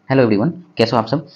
Hello everyone, कैसे हो आप सब?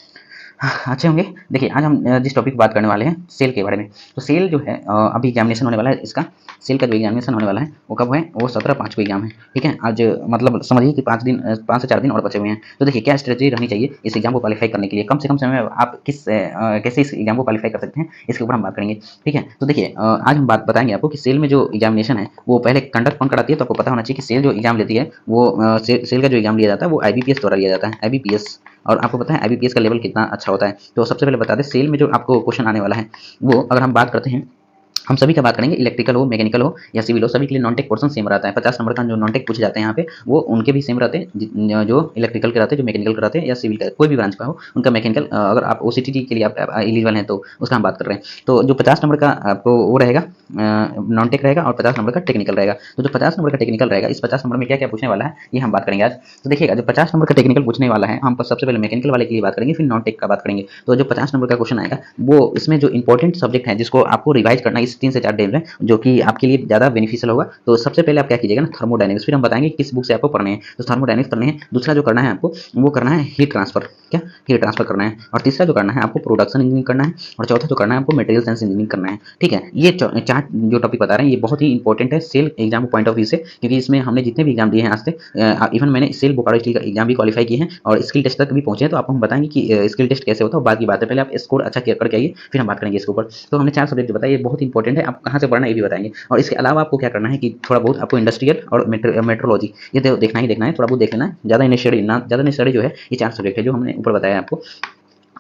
अच्छे होंगे। देखिए, आज हम जिस टॉपिक पे बात करने वाले हैं, सेल के बारे में। तो सेल जो है अभी एग्जामिनेशन होने वाला है इसका। सेल का जो एग्जामिनेशन होने वाला है वो कब है? वो 17/5 को एग्जाम है। ठीक है, आज मतलब समझिए कि 5 से 4 दिन और बचे हुए हैं। तो देखिए, क्या स्ट्रेटेजी रहनी चाहिए इस एग्जाम को क्वालिफाई करने के लिए, कम से कम समय में आप कैसे इस एग्जाम को क्वालिफाई कर सकते हैं, इसके ऊपर हम बात करेंगे। ठीक है, तो देखिए आज हम बात बताएंगे आपको कि सेल में जो एग्जामिनेशन है वो पहले कंडक्ट कौन कराती है। तो आपको पता होना चाहिए कि सेल जो एग्जाम लेती है वो सेल का जो एग्जाम लिया जाता है वो IBPS द्वारा लिया जाता है, IBPS। और आपको पता है IBPS का लेवल कितना अच्छा होता है। तो सबसे पहले बता दें, सेल में जो आपको क्वेश्चन आने वाला है वो अगर हम बात करते हैं, हम सभी का बात करेंगे, इलेक्ट्रिकल हो, मैकेनिकल हो या सिविल हो, सभी के लिए नॉन टेक पोर्शन सेम रहता है। 50 नंबर का जो नॉन टेक पूछे जाते हैं यहाँ पे वो उनके भी सेम रहते हैं, जो इलेक्ट्रिकल के रहते हैं, जो मैकेनिकल के रहते हैं या सिविल का कोई भी ब्रांच का हो उनका मैकेनिकल। अगर आप OCTT के लिए आप एलिजिबल हैं तो उसका हम बात कर रहे हैं। तो जो 50 नंबर का आपको वो रहेगा नॉन टेक रहेगा और 50 नंबर का टेक्निकल रहेगा। तो जो 50 नंबर का टेक्निकल रहेगा, इस 50 नंबर में क्या क्या पूछने वाला है ये हम बात करेंगे आज। तो देखिएगा, जो 50 नंबर का टेक्निकल पूछने वाला है, हम सबसे पहले मैकेनिकल वाले के लिए बात करेंगे, फिर नॉन टेक का बात करेंगे। तो जो 50 नंबर का क्वेश्चन आएगा वो इसमें जो इंपॉर्टेंट सब्जेक्ट है जिसको आपको रिवाइज करना है इस 3 से 4 डेज में, जो कि आपके लिए ज़्यादा बेनिफिशियल होगा। तो सबसे पहले आप क्या कीजिएगा ना, थर्मोडायनेमिक्स, फिर हम बताएंगे किस बुक से आपको पढ़ने हैं। तो थर्मोडायनेमिक्स पढ़ने हैं। दूसरा जो करना है आपको वो करना है हीट ट्रांसफर, क्या हीट ट्रांसफर करना है। और तीसरा जो करना है आपको प्रोडक्शन इंजीनियरिंग करना है। और चौथा जो करना है आपको मटेरियल साइंस इंजीनियरिंग करना है। ठीक है, ये 4 जो टॉपिक बता रहे हैं ये बहुत ही इंपॉर्टेंट है सेल एग्जाम पॉइंट ऑफ व्यू से, क्योंकि इसमें हमने जितने भी एग्जाम दिए हैं आज तक, इवन मैंने सेल बोकारो स्टील का एग्जाम भी क्वालिफाई किए हैं और स्किल टेस्ट तक भी पहुंचे हैं। तो आपको हम बताएंगे कि स्किल टेस्ट कैसे होता है और बाकी बात है। पहले आप स्कोर अच्छा करके आइए, फिर हम बात करेंगे इसके ऊपर। तो हमने 4 सब्जेक्ट बताए, ये बहुत इंपॉर्टेंट है, आप कहाँ से पढ़ना है ये भी बताएंगे। और इसके अलावा आपको क्या करना है कि थोड़ा बहुत आपको इंडस्ट्रियल और मेट्रोलॉजी ये देखना ही देखना है, थोड़ा बहुत देख लेना है। ज़्यादा नहीं स्टडी जो है ये 4 सब्जेक्ट है जो हमने ऊपर बताया आपको।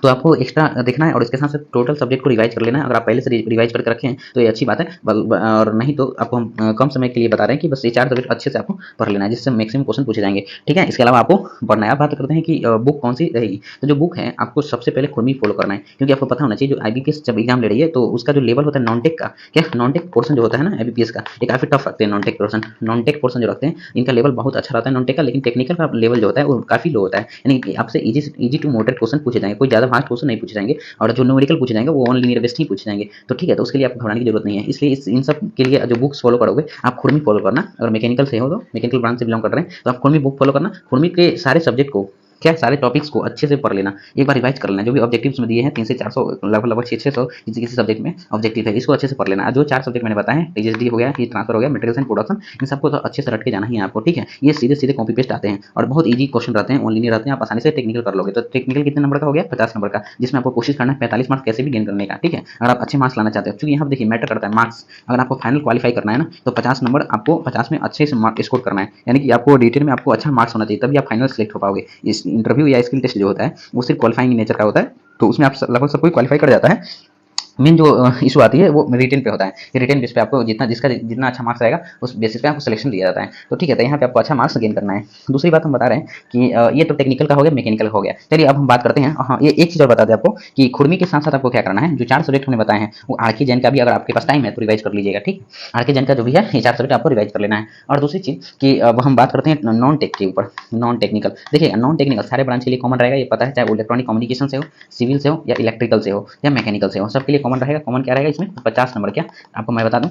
तो आपको एक्स्ट्रा देखना है और इसके साथ साथ टोटल सब्जेक्ट को रिवाइज कर लेना है। अगर आप पहले से रिवाइज करके रखे हैं तो ये अच्छी बात है, और नहीं तो आपको हम कम समय के लिए बता रहे हैं कि बस ये 4 सब्जेक्ट अच्छे से आपको पढ़ लेना है, जिससे मैक्सिमम क्वेश्चन पूछे जाएंगे। ठीक है, इसके अलावा आपको पढ़ना है। आप बात करते हैं कि बुक कौन सी रहेगी। तो जो बुक है आपको सबसे पहले खुद ही फॉलो करना है, क्योंकि आपको पता होना चाहिए जो IBPS जब एग्जाम ले रही है तो उसका जो लेवल होता है नॉन टेक का, क्या नॉन टेक पोर्सन जो होता है ना IBPS का, ये काफी टफ रखते हैं। नॉन टेक पोर्सन जो रखते हैं इनका लेवल बहुत अच्छा रहता है नॉन टेक का, लेकिन टेक्निकल का लेवल जो होता है वो काफी लो होता है। यानी कि आपसे इजी टू मॉडरेट क्वेश्चन पूछे जाएंगे, कोई ज्यादा फास्ट क्वेश्चन नहीं पूछे जाएंगे। और जो न्यूमेरिकल पूछे जाएंगे वो ऑन लीनियर बेस्ड ही पूछे जाएंगे। तो ठीक है, तो उसके लिए आपको घबराने की जरूरत नहीं है। इसलिए इन सब के लिए जो बुक्स फॉलो करोगे आप खुद में फॉलो करना। अगर मैकेनिकल से हो तो मैकेनिकल ब्रांच से बिलोंग कर रहे हैं तो आप खुद में बुक फॉलो करना, खुद में के सारे सब्जेक्ट को, क्या सारे टॉपिक्स को अच्छे से पढ़ लेना, एक बार रिवाइज कर लेना। जो भी ऑब्जेक्टिव्स में दिए हैं 300 से 400 लगभग 600 किसी किसी सब्जेक्ट में ऑब्जेक्टिव है, इसको अच्छे से पढ़ लेना। जो 4 सब्जेक्ट मैंने बताए हैं, TGSD हो गया, हीट ट्रांसफर हो गया, मटेरियल एंड प्रोडक्शन, इन सबको तो अच्छे से रट के जाना ही है आपको। ठीक है, ये सीधे सीधे कॉपी पेस्ट आते हैं और बहुत ईजी क्वेश्चन रहते हैं, ऑन लीनियर रहते हैं, आप आसानी से टेक्निकल कर लोगे। तो टेक्निकल कितने नंबर का हो गया? 50 नंबर का, जिसमें आपको कोशिश करना है 45 मार्क्स कैसे भी गेन करने का। ठीक है, अगर आप अच्छे मार्क्स लाना चाहते हो, क्योंकि यहाँ देखिए मैटर करता है मार्क्स। अगर आपको फाइनल क्वालिफाई करना है ना तो 50 नंबर आपको 50 में अच्छे से मार्क्स स्कोर करना है, यानी कि आपको डिटेल में आपको अच्छा मार्क्स होना चाहिए, तभी आप फाइनल सेलेक्ट हो पाओगे। इस इंटरव्यू या स्किल टेस्ट जो होता है वो सिर्फ क्वालिफाइंग नेचर का होता है, तो उसमें आप लगभग सब कोई क्वालिफाई कर जाता है। मेन जो इशू आती है वो रिटेन पे होता है कि रिटेन बेस पे आपको जितना अच्छा मार्क्स आएगा उस बेसिस पे आपको सिलेक्शन दिया जाता है। तो ठीक है, तो यहाँ पे आपको अच्छा मार्क्स गेन करना है। दूसरी बात हम बता रहे हैं कि ये तो टेक्निकल का हो गया, मैकेनिकल हो गया। चलिए अब हम बात करते हैं, हाँ ये एक चीज़ और बता दें आपको कि खुरमी के साथ साथ आपको क्या करना है। जो 4 सब्जेक्ट हमने बताए हैं वो आरके जैन का भी अगर आपके पास टाइम है तो रिवाइज कर लीजिएगा। ठीक, आरके जैन का जो भी है ये 4 सब्जेक्ट आपको रिवाइज कर लेना है। और दूसरी चीज़ कि अब हम बात करते हैं नॉन टेक के ऊपर। नॉन टेक्निकल देखिए, नॉन टेक्निकल सारे ब्रांच के लिए कॉमन रहेगा, ये पता है, चाहे वो इलेक्ट्रॉनिक कम्युनिकेशन से हो, सिविल से हो या इलेक्ट्रिकल से हो या मैकेनिकल से हो, सबके लिए कॉमन रहेगा। कॉमन क्या रहेगा इसमें? 50 नंबर। क्या आपको मैं बता दूं,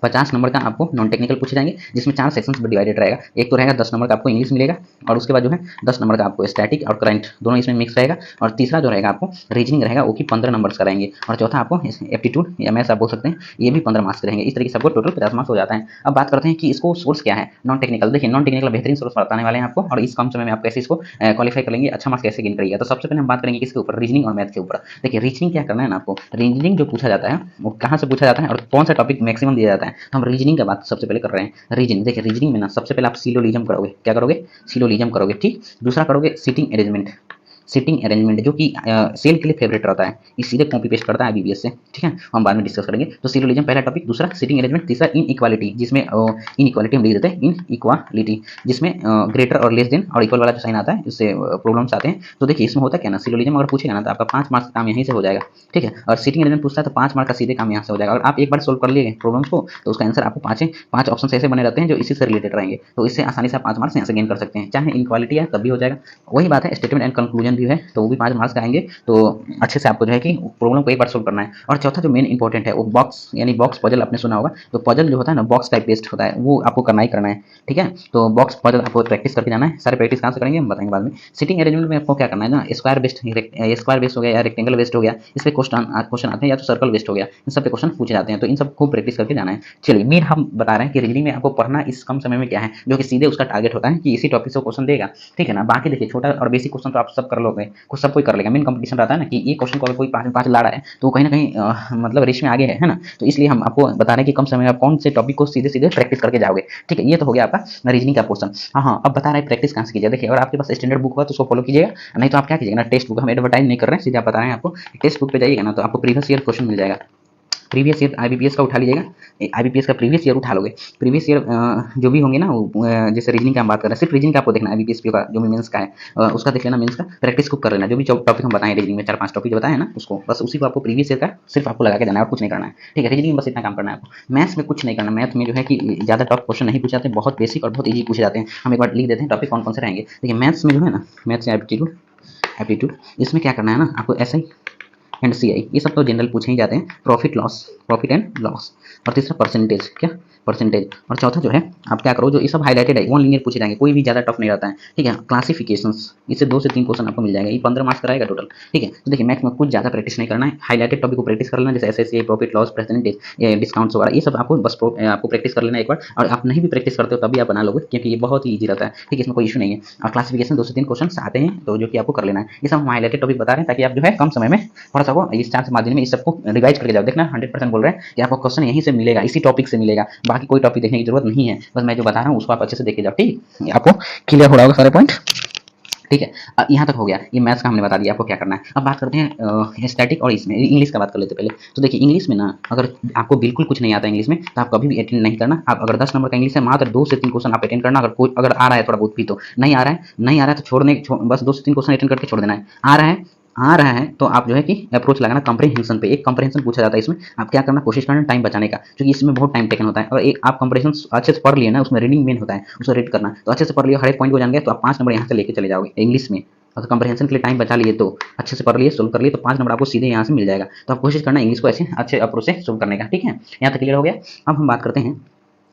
50 नंबर का आपको नॉन टेक्निकल पूछे जाएंगे, जिसमें 4 सेक्शंस में डिवाइडेड रहेगा। एक तो रहेगा 10 नंबर का आपको इंग्लिश मिलेगा, और उसके बाद जो है 10 नंबर का आपको स्टैटिक और करंट दोनों इसमें मिक्स रहेगा। और तीसरा जो रहेगा आपको रीजनिंग रहेगा, वो कि 15 नंबर्स का रहेंगे। और चौथा आपको एप्टीट्यूड या मैथ्स आप बोल सकते हैं, ये भी 15 मार्क्स के रहेंगे। इस तरीके से आपको टोटल 50 मार्क्स हो जाता है। अब बात करते हैं कि इसको सोर्स क्या है नॉन टेक्निकल। देखिए, नॉन टेक्निकल बेहतरीन सोर्स बताने वाले हैं आपको, और इस कम समय में आप कैसे इसको क्वालिफाई कर लेंगे, अच्छा मार्क्स कैसे गेन करिएगा। तो सबसे पहले हम बात करेंगे किसके ऊपर? रीजनिंग और मैथ के ऊपर। देखिए, रीजनिंग क्या करना है ना आपको, रीजनिंग जो पूछा जाता है वो कहाँ से पूछा जाता है और कौन सा टॉपिक मैक्सिमम दिया जाता है। तो हम रीजनिंग का बात सबसे पहले कर रहे हैं। रीजनिंग देखिए, रीजनिंग में ना सबसे पहले आप सिलोजिज्म करोगे। क्या करोगे? सिलोजिज्म करोगे। ठीक, दूसरा करोगे सिटिंग अरेंजमेंट। सिटिंग अरेंजमेंट जो कि सेल के लिए फेवरेट रहता है, ये सीधे कॉपी पेस्ट करता है IBPS से। ठीक है, हम बाद में डिस्कस करेंगे। तो सिलोजिज्म पहला टॉपिक, दूसरा सिटिंग अरेंजमेंट, तीसरा इन इक्वालिटी, जिसमें इन इक्वालिटी हम लिख देते हैं इन इक्वालिटी, जिसमें ग्रेटर और लेस देन और इक्वल वाला जो साइन आता है इससे प्रॉब्लम्स आते हैं। तो देखिए, इसमें होता क्या ना, सिलोजिज्म अगर पूछेगा ना तो आपका 5 मार्क्स का काम यहीं से हो जाएगा। ठीक है, और सिटिंग अरेंजमेंट पूछता है तो 5 मार्क्स का सीधे काम यहाँ से हो जाएगा। अगर आप एक बार सोल्व कर लिए प्रॉब्लम्स को तो उसका आंसर आपको 5 ऑप्शन ऐसे बने रहते हैं जो इसी से रिलेटेड रहेंगे, तो इससे आसानी से आप 5 मार्क्स यहाँ से गेन कर सकते हैं। चाहे इनक्वालिटी है तब भी हो जाएगा। वही बात है स्टेटमेंट एंड कंक्लूजन रीजन भी है तो वो भी 5 मार्क्स का आएंगे। तो अच्छे से आपको जो है कि प्रॉब्लम को एक बार सोल्व करना है। और चौथा जो मेन इंपॉर्टेंट है वो बॉक्स यानी बॉक्स पजल आपने सुना होगा। तो पजल जो होता है ना बॉक्स टाइप बेस्ड होता है, वो आपको करना ही करना है। ठीक है, तो बॉक्स पजल आपको प्रैक्टिस करके जाना है। सारे प्रैक्टिस कहाँ से करेंगे हम बताएंगे बाद में। सिटिंग अरेंजमेंट में आपको क्या करना है ना, स्क्वायर बेस्ड हो गया या रेक्टेंगल बेस्ड हो गया, इस पे क्वेश्चन आते हैं, या तो सर्कल बेस्ड हो गया, इन सब पे क्वेश्चन पूछे जाते हैं। तो इन सब खूब प्रैक्टिस करके जाना है। चलिए मेन हम बता रहे हैं कि रीजनिंग में आपको पढ़ना इस कम समय में क्या है, जो कि सीधे उसका टारगेट होता है कि इसी टॉपिक से क्वेश्चन देगा। ठीक है ना, बाकी देखिए छोटा और बेसिक क्वेश्चन तो आप सब कर लोगे, कुछ सब कोई कर लेगा। मेन कंपटीशन रहता है ना कि ये क्वेश्चन को अगर कोई 5 में 5 ला रहा है तो कहीं ना कहीं मतलब रेस में आगे है ना। तो इसलिए हम आपको बता रहे हैं कि कम समय में आप कौन से टॉपिक को सीधे सीधे प्रैक्टिस करके जाओगे। ठीक है, ये तो हो गया आपका रीजनिंग का पोर्शन। हाँ, अब बता रहे हैं प्रैक्टिस कहाँ से कीजिए। देखिए अगर आपके पास स्टैंडर्ड बुक हुआ तो उसको फॉलो कीजिएगा, नहीं तो आप क्या कीजिएगा ना, टेक्स्ट बुक, हम एडवर्टाइज नहीं कर रहे हैं, सीधे आप बता रहे हैं आपको। टेक्स्ट बुक पे जाइएगा ना तो आपको प्रीवियस ईयर क्वेश्चन मिल जाएगा। प्रीवियस ईयर आईबीपीएस का उठा लीजिएगा, आईबीपीएस का प्रीवियस ईयर उठा लोगे। प्रीवियस ईयर जो भी होंगे ना जैसे रीजनिंग की हम बात कर रहे हैं, सिर्फ रीजनिंग का आपको देखना है। आईबीपीएस का जो भी मेंस का है उसका देख लेना, मेंस का प्रैक्टिस को कर लेना। जो भी टॉपिक हम बताएं रीजनिंग में 4-5 टॉपिक बताए ना, उसको बस उसी को आपको प्रीवियस ईयर का सिर्फ आपको लगा के जाना है और कुछ नहीं करना है। ठीक है, रीजनिंग में बस इतना काम करना है आपको। मैथ्स में कुछ नहीं करना। मैथ में जो है कि ज़्यादा टफ क्वेश्चन नहीं पूछे जाते, बहुत बेसिक और बहुत ईजी पूछे जाते हैं। हम एक बार लिख देते हैं टॉपिक कौन कौन से रहेंगे। देखिए मैथ्स में जो है ना, मैथ्स एप्टीट्यूड एप्टीट्यूड इसमें क्या करना है ना आपको, ऐसा ही एंड सी आई, ये सब तो जनरल पूछे ही जाते हैं। प्रॉफिट एंड लॉस, और तीसरा परसेंटेज, क्या परसेंटेज। और चौथा जो है आप क्या करो, जो ये सब हाईलाइटेड है वन लीनियर पूछे जाएंगे, कोई भी ज़्यादा टफ नहीं रहता है। ठीक है, क्लासिफिकेशंस, इससे 2 से 3 क्वेश्चन आपको मिल जाएगा। ये 15 मार्क्स कराएगा टोटल। ठीक है, तो देखिए मैथ्स में कुछ ज़्यादा प्रैक्टिस नहीं करना है, हाईलाइटेड टॉपिक को प्रैक्टिस कर लेना, जैसे SSC, profit loss, percentage, discounts वगैरह, ये सब आपको बस आपको प्रैक्टिस कर लेना एक बार। और आप नहीं भी प्रैक्टिस करते हो तभी आप बना लोगे, क्योंकि ये बहुत ही ईजी रहता है। ठीक है, इसमें कोई इशू नहीं है। और क्लासिफिकेशन 2 से 3 क्वेश्चन आते हैं तो जो कि आपको कर लेना है। ये सब हम हाईलाइटेड टॉपिक बता रहे हैं ताकि आप जो है कम समय में पढ़ सको। इस चांस मार्जिन में इस सबको रिवाइज करके जाओ। देखना 100% बोल रहे हैं कि आपको क्वेश्चन यहीं से मिलेगा, इसी टॉपिक से मिलेगा, बाकी कोई टॉपिक देखने की जरूरत नहीं है। बस मैं जो बता रहा हूँ उसको आप अच्छे से देख के जाओ। ठीक, आपको क्लियर हो रहा होगा सारे पॉइंट। ठीक है, यहाँ तक हो गया। ये मैथ्स का हमने बता दिया आपको क्या करना है। अब बात करते हैं स्टैटिक और इसमें इंग्लिश का बात कर लेते हैं पहले। तो देखिए इंग्लिश में ना, अगर आपको बिल्कुल कुछ नहीं आता इंग्लिश में तो आप कभी भी अटेंड नहीं करना। आप अगर 10 नंबर का इंग्लिश है, मात्र 2 से 3 क्वेश्चन आप अटेंड करना। अगर आ रहा है थोड़ा बहुत भी, तो नहीं आ रहा है तो बस 2 से 3 क्वेश्चन अटेंड करके छोड़ देना है। आ रहा है तो आप जो है कि अप्रोच लगाना कंप्रीहेंशन पे। एक कंप्रीहेंशन पूछा जाता है इसमें, आप क्या करना, कोशिश करना टाइम बचाने का, क्योंकि इसमें बहुत टाइम टेकन होता है। और एक आप कंप्रीहेंशन अच्छे से पढ़ लिए ना, उसमें रीडिंग मेन होता है, उसको रीड करना। तो अच्छे से पढ़ लिया, हर एक पॉइंट को जान गए, तो आप 5 नंबर यहाँ से लेके चले जाओगे इंग्लिश में। और कंप्रीहेंशन के लिए टाइम बचा लिए, तो अच्छे से पढ़ लिए, सोल्व कर लिए, तो 5 नंबर आपको सीधे यहाँ से मिल जाएगा। तो आप कोशिश करना इंग्लिश को ऐसे अच्छे अप्रोच से सोल्व करने का। ठीक है, यहाँ तक क्लियर हो गया। अब हम बात करते हैं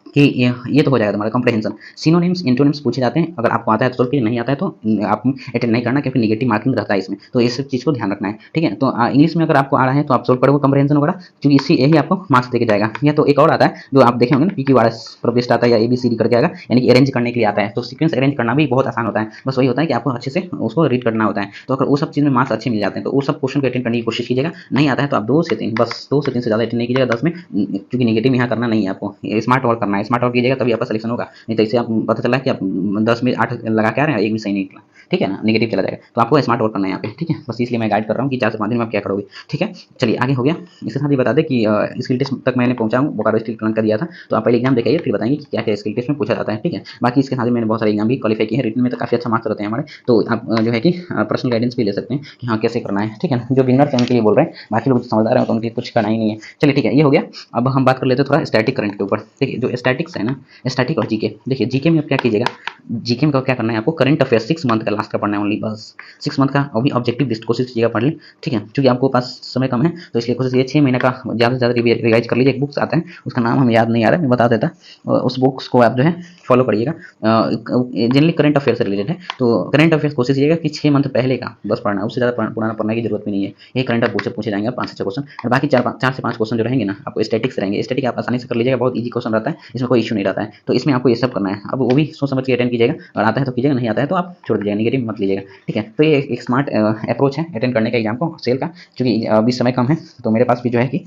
कि ये तो हो जाएगा तुम्हारा कंप्रीहेंशन। सिनोनिम्स एंटोनिम्स पूछे जाते हैं, अगर आपको आता है तो सोल्व कीजिए, नहीं आता है तो आप अटेंड नहीं करना, क्योंकि नेगेटिव मार्किंग रहता है इसमें। तो ये सब चीज़ को ध्यान रखना है। ठीक है, तो इंग्लिश में अगर आपको आ रहा है तो आप सोल्व करोगे कंप्रीहेंशन वगैरह, क्योंकि इससे यही आपको मार्क्स देके जाएगा। या तो एक और आता है जो आप देखे होंगे ना, PQRS प्रोबेस्ट आता है, या ABCD करके आएगा, यानी कि अरेंज करने के लिए आता है। तो सीक्वेंस अरेंज करना भी बहुत आसान होता है, बस वही होता है कि आपको अच्छे से उसको रीड करना होता है। तो अगर वो सब चीज़ में मार्क्स अच्छे मिल जाते हैं तो वो सब क्वेश्चन को अटेंड करने की कोशिश कीजिएगा। नहीं आता है तो आप 2 से 3, बस 2 से 3 से ज़्यादा अटेंड नहीं कीजिएगा 10 में, क्योंकि नेगेटिव यहाँ करना नहीं है आपको, स्मार्ट वर्क करना है। स्मार्ट वर्क कीजिएगा तभी आपका सिलेक्शन होगा, नहीं तो इससे आप पता चला कि आप 10 में 8 लगा के आ रहे हैं, एक भी सही नहीं निकला। ठीक है ना, नेगेटिव चला जाएगा। तो आपको स्मार्ट वर्क करना है यहाँ पे। ठीक है, बस इसलिए मैं गाइड कर रहा हूँ कि 4 से 5 दिन में आप क्या करोगे। ठीक है, चलिए आगे हो गया। इसके साथ ही बता दें कि स्किल टेस्ट तक मैंने पहुंचा हूँ, बोकारो स्किल प्लान का दिया था। तो आप पहले एग्जाम देखाइए, फिर बताएंगे कि क्या क्या स्किल टेस्ट में पूछा जाता है। ठीक है, बाकी इसके साथ ही मैंने बहुत सारे एग्जाम भी क्वालिफाई किए हैं, रिटन में तो काफ़ी अच्छा मार्क्स रहते हैं हमारे। तो आप जो है कि पर्सनल गाइडेंस भी ले सकते हैं कि हाँ कैसे करना है। ठीक है, जो बिगनर्स हैं उनके लिए बोल रहे हैं, बाकी लोग समझदार हैं तो उनके कुछ करना ही नहीं है। चलिए ठीक है, ये हो गया। अब हम बात कर लेते हैं थोड़ा स्टैटिक करंट के ऊपर। देखिए जो स्टैटिक्स है ना, स्टैटिक और जीके, देखिए जीके में आप क्या कीजिएगा, जीके में क्या करना है आपको, करंट अफेयर 6 मंथ का लास्ट का पढ़ना है ओनली, बस 6 मंथ का। अभी ऑब्जेक्टिव लिस्ट कोशिश कीजिएगा पढ़ लें। ठीक है, क्योंकि आपको पास समय कम है तो इसलिए कोशिश कीजिए 6 महीने का ज़्यादा से ज़्यादा रिवाइज कर लीजिए। एक बुक्स आता है, उसका नाम हमें याद नहीं आ रहा है, मैं बता देता। उस बुक्स को आप जो है फॉलो करिएगा, जनरली करंट अफेयर से रिलेटेड है। तो करंट अफेयर कोशिश कीजिएगा कि 6 मंथ पहले का बस पढ़ना है, उससे ज़्यादा पुराना पढ़ने की जरूरत भी नहीं है। ये करंट अफेयर पूछे जाएंगे 5 से 6 क्वेश्चन, और बाकी 4 से 5 क्वेश्चन जो रहेंगे ना आपको स्टैटिक से रहेंगे। स्टैटिक आप आसानी से कर लीजिएगा, बहुत ईजी क्वेश्चन रहता है, इसमें कोई इशू नहीं रहता है। तो इसमें आपको ये सब करना है। अब वो भी सोच समझ के अटेंड कीजिएगा, और आता है तो कीजिएगा, नहीं आता है तो आप छोड़ दीजिएगा, नेगेटिव मत लीजिएगा। ठीक है, तो ये एक स्मार्ट अप्रोच है अटेंड करने का एग्जाम को सेल का, क्योंकि अभी समय कम है। तो मेरे पास भी जो है कि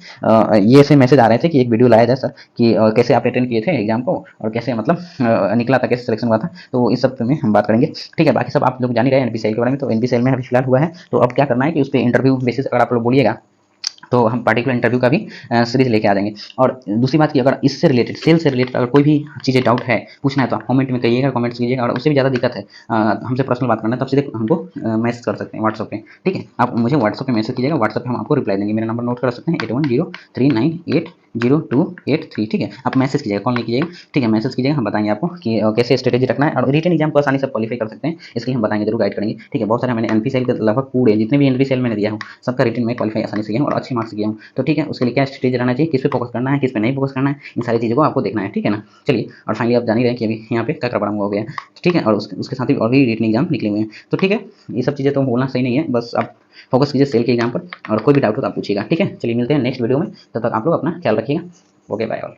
ये से मैसेज आ रहे थे कि एक वीडियो लाया जाए सर, कि कैसे आप अटेंड किए थे एग्जाम को, और कैसे मतलब निकला था, कैसे सिलेक्शन हुआ था। तो इस सब में हम बात करेंगे। ठीक है, बाकी सब आप लोग जान ही रहे हैं NPCL के बारे में। तो NPCL में अभी फिलहाल हुआ है, तो अब क्या करना है कि उस पर इंटरव्यू बेसिस अगर आप लोग बोलिएगा तो हम पार्टिकुलर इंटरव्यू का भी सीरीज लेके आ जाएंगे। और दूसरी बात की, अगर इससे रिलेटेड, सेल से रिलेटेड अगर कोई भी चीज़ें डाउट है, पूछना है, तो आप कमेंट में कहिएगा, कमेंट्स कीजिएगा। और उससे भी ज़्यादा दिक्कत है हमसे पर्सनल बात करना है, तब सीधे हमको मैसेज कर सकते हैं व्हाट्सअप पे। ठीक है, आप मुझे व्हाट्सअप पे मैसेज कीजिएगा, व्हाट्सअप पे हम आपको रिप्लाई देंगे। मेरा नंबर नोट कर सकते हैं 810398 0283, ठीक है। आप मैसेज कीजिएगा, कॉल नहीं कीजिएगा, ठीक है। मैसेज कीजिएगा, हम बताएंगे आपको कि कैसे स्ट्रेटेजी रखना है और रिटन एग्जाम को आसानी से क्वालिफाई कर सकते हैं, इसलिए हम बताएंगे, जरूर गाइड करेंगे, ठीक है। बहुत सारे मैंने एनपी सेल के लगभग पूरे जितने भी एनपी सेल मैंने दिया हूँ सबका रिटन में क्वालिफाई आसानी से किया हूँ और अच्छे मार्क्स किया हूँ। तो ठीक है, उसके लिए क्या स्ट्रेटेजी रहना चाहिए, किस पे फोकस करना है, किस पे नहीं फोकस करना है, इन सारी चीज़ों को आपको देखना है, ठीक है ना। चलिए, और फाइनली आप जान ही रहे हैं कि अभी यहाँ पे क्या पड़ा हुआ हो गया है, ठीक है। और उसके साथ ही और भी रिटन एग्जाम निकले हुए हैं, तो ठीक है। ये सब चीज़ें तो बोलना सही नहीं है, बस आप फोकस कीजिए सेल के एग्जाम पर और कोई भी डाउट हो तो आप पूछिएगा, ठीक है। चलिए मिलते हैं नेक्स्ट वीडियो में, तब तक आप लोग अपना ख्याल रखिएगा। Okay, bye all.